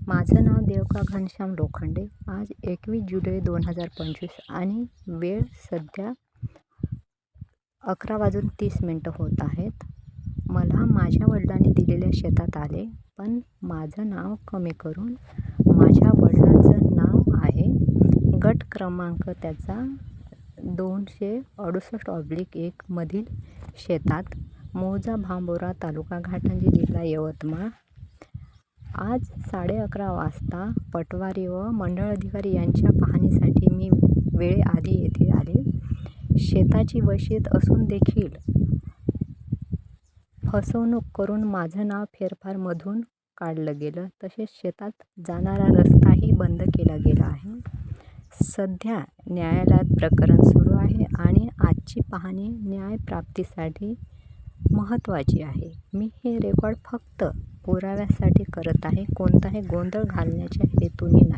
माझं नाव देवका घनश्याम लोखंडे. आज 21 जुलै 2025 आणि वेळ सध्या 11:30 होत आहेत. मला माझ्या वडिलांनी दिलेल्या शेतात आले, पण माझं नाव कमी करून माझ्या वडिलांचं नाव आहे. गट क्रमांक त्याचा 268/1 मधील शेतात, मौजा भांबोरा, तालुका घाटंजी, जिल्हा यवतमाळ. आज 11:30 वाजता पटवारी व मंडळ अधिकारी यांच्या पाहणीसाठी मी वेळेआधी येथे आले. शेताची मशीद असून देखील फसवणूक करून माझं नाव फेरफारमधून काढलं गेलं. तसेच शेतात जाणारा रस्ताही बंद केला गेला आहे. सध्या न्यायालयात प्रकरण सुरू आहे आणि आजची पाहणी न्यायप्राप्तीसाठी महत्त्वाची आहे. मी हे रेकॉर्ड फक्त पुराव्यासाठी करत आहे, कोणताही गोंधळ घालण्याच्या हेतूने